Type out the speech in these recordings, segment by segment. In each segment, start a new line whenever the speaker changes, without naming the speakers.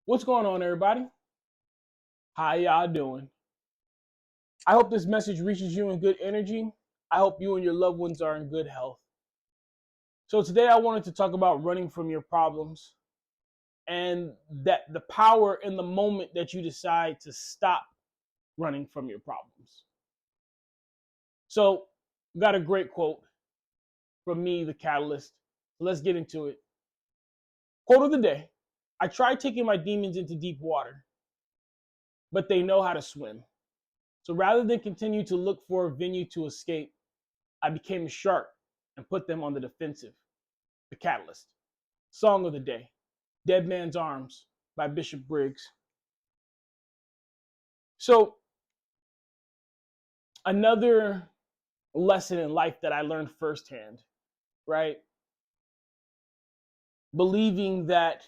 What's going on, everybody? How y'all doing? I hope this message reaches you in good energy. I hope you and your loved ones are in good health. So today I wanted to talk about running from your problems and that the power in the moment that you decide to stop running from your problems. So, got a great quote from me, the catalyst. So let's get into it. Quote of the day: I tried taking my demons into deep water, but they know how to swim. So rather than continue to look for a venue to escape, I became a shark and put them on the defensive. The Catalyst. Song of the day: Dead Man's Arms by Bishop Briggs. So, another lesson in life that I learned firsthand, right? Believing that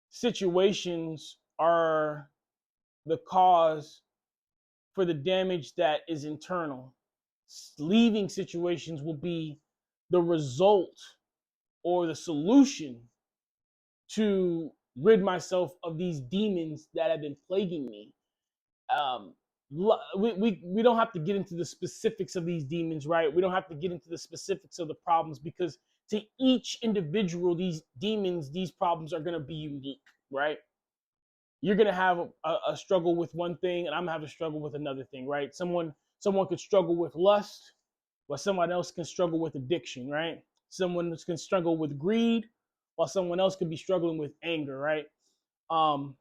situations are the cause for the damage that is internal. Leaving situations will be the result or the solution to rid myself of these demons that have been plaguing me. Um, we don't have to get into the specifics of these demons, right? We don't have to get into the specifics of the problems because to each individual, these demons, these problems are going to be unique, right? You're going to have a struggle with one thing, and I'm going to have a struggle with another thing, right? Someone could struggle with lust, while someone else can struggle with addiction, right? Someone can struggle with greed, while someone else could be struggling with anger, right? Um,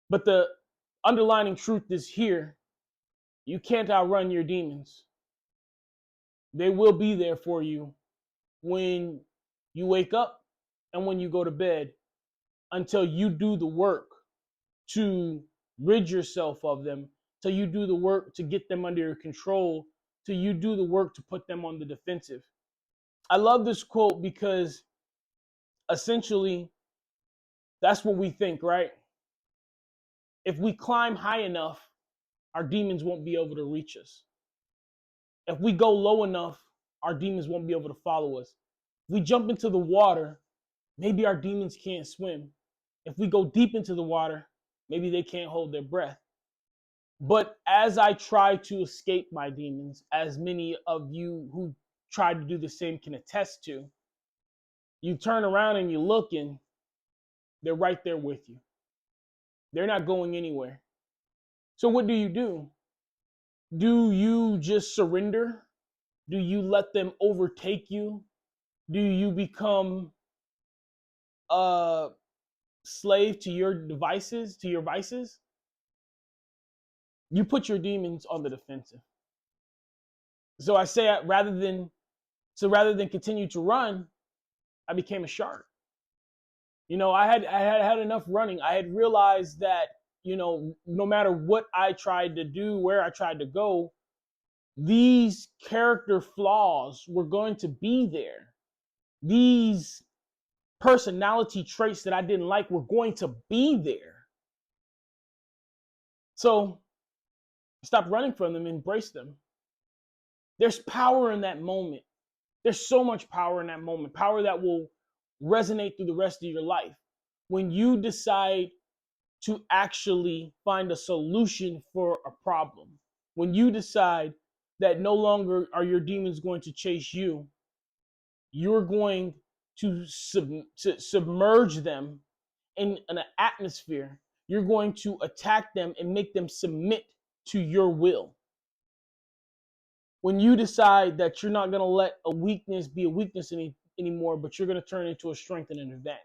but the underlining truth is here: you can't outrun your demons. They will be there for you when you wake up and when you go to bed until you do the work to rid yourself of them, till you do the work to get them under your control, till you do the work to put them on the defensive. I love this quote because essentially that's what we think, right? If we climb high enough, our demons won't be able to reach us. If we go low enough, our demons won't be able to follow us. If we jump into the water, maybe our demons can't swim. If we go deep into the water, maybe they can't hold their breath. But as I try to escape my demons, as many of you who try to do the same can attest to, you turn around and you look and they're right there with you. They're not going anywhere. So what do? Do you just surrender? Do you let them overtake you? Do you become a slave to your devices, to your vices? You put your demons on the defensive. So I say rather than continue to run, I became a shark. I had enough running. I had realized that, no matter what I tried to do, where I tried to go, these character flaws were going to be there. These personality traits that I didn't like were going to be there. So stop running from them, embrace them. There's power in that moment. There's so much power in that moment, power that will resonate through the rest of your life. When you decide to actually find a solution for a problem, when you decide that no longer are your demons going to chase you, you're going to submerge them in an atmosphere. You're going to attack them and make them submit to your will. When you decide that you're not going to let a weakness be a weakness anymore, but you're going to turn it into a strength and an advantage.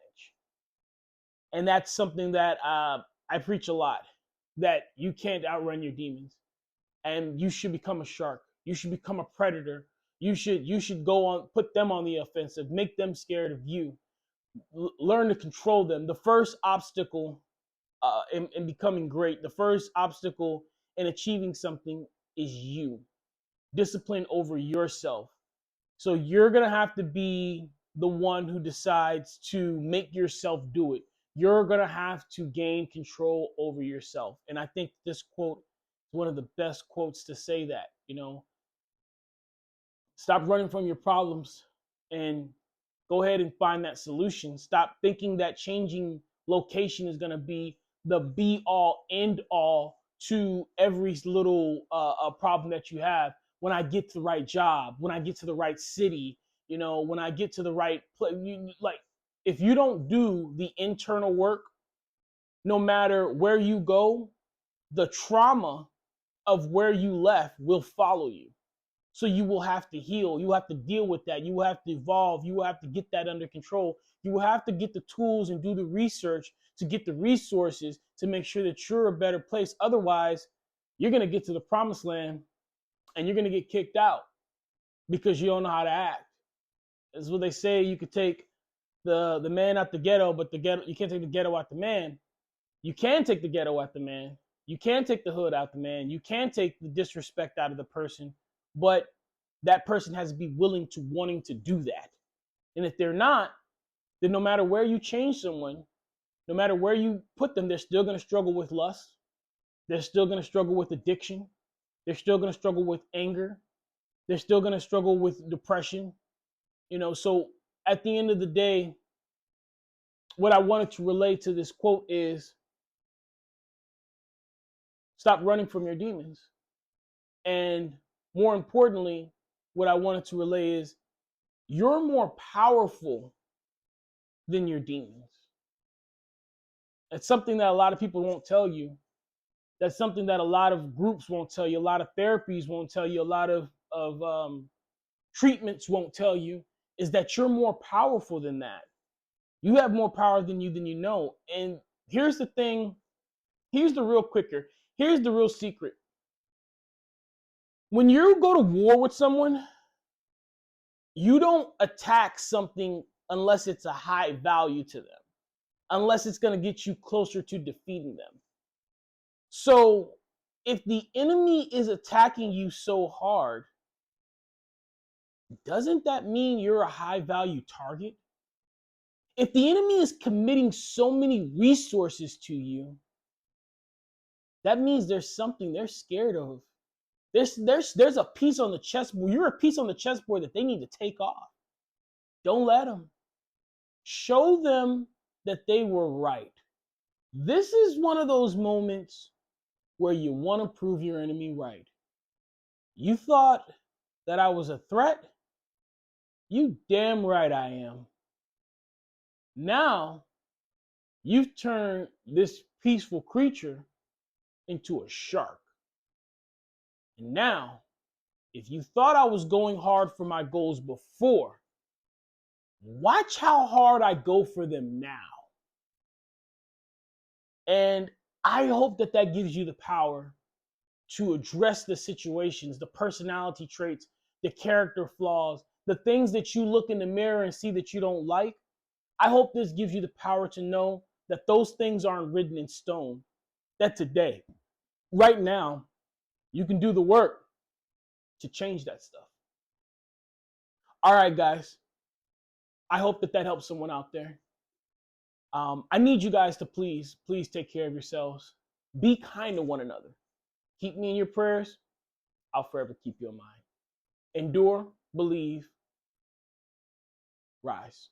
And that's something that I preach a lot, that you can't outrun your demons. And you should become a shark. You should become a predator. You should go on, put them on the offensive, make them scared of you. Learn to control them. The first obstacle in becoming great, the first obstacle in achieving something is you. Discipline over yourself. So you're going to have to be the one who decides to make yourself do it. You're going to have to gain control over yourself. And I think this quote is one of the best quotes to say that. Stop running from your problems and Go ahead and find that solution. Stop thinking that changing location is going to be the be all end all to every little problem that you have. When I get to the right job, when I get to the right city, when I get to the right place, like, if you don't do the internal work, no matter where you go, the trauma of where you left will follow you. So you will have to heal. You will have to deal with that. You will have to evolve. You will have to get that under control. You will have to get the tools and do the research to get the resources to make sure that you're a better place. Otherwise, you're going to get to the promised land and you're going to get kicked out because you don't know how to act. That's what they say. You could take the man out the ghetto, but you can't take the ghetto out the man. You can take the ghetto out the man. You can take the hood out the man. You can take the disrespect out of the person, but that person has to be willing to wanting to do that. And if they're not, then no matter where you change someone, no matter where you put them, they're still going to struggle with lust. They're still going to struggle with addiction. They're still going to struggle with anger. They're still going to struggle with depression. So at the end of the day, what I wanted to relay to this quote is, stop running from your demons. And more importantly, what I wanted to relay is, you're more powerful than your demons. It's something that a lot of people won't tell you. That's something that a lot of groups won't tell you. A lot of therapies won't tell you. A lot of treatments won't tell you, is that you're more powerful than that. You have more power than you know. And here's the thing. Here's the real quicker. Here's the real secret. When you go to war with someone, you don't attack something unless it's a high value to them, unless it's going to get you closer to defeating them. So if the enemy is attacking you so hard, doesn't that mean you're a high value target? If the enemy is committing so many resources to you, that means there's something they're scared of. There's a piece on the chessboard. You're a piece on the chessboard that they need to take off. Don't let them. Show them that they were right. This is one of those moments where you want to prove your enemy right. You thought that I was a threat? You damn right I am. Now, you've turned this peaceful creature into a shark. And now, if you thought I was going hard for my goals before, watch how hard I go for them now. And I hope that that gives you the power to address the situations, the personality traits, the character flaws, the things that you look in the mirror and see that you don't like. I hope this gives you the power to know that those things aren't written in stone. That today, right now, you can do the work to change that stuff. All right, guys. I hope that helps someone out there. I need you guys to please take care of yourselves. Be kind to one another. Keep me in your prayers. I'll forever keep you in mind. Endure, believe, rise.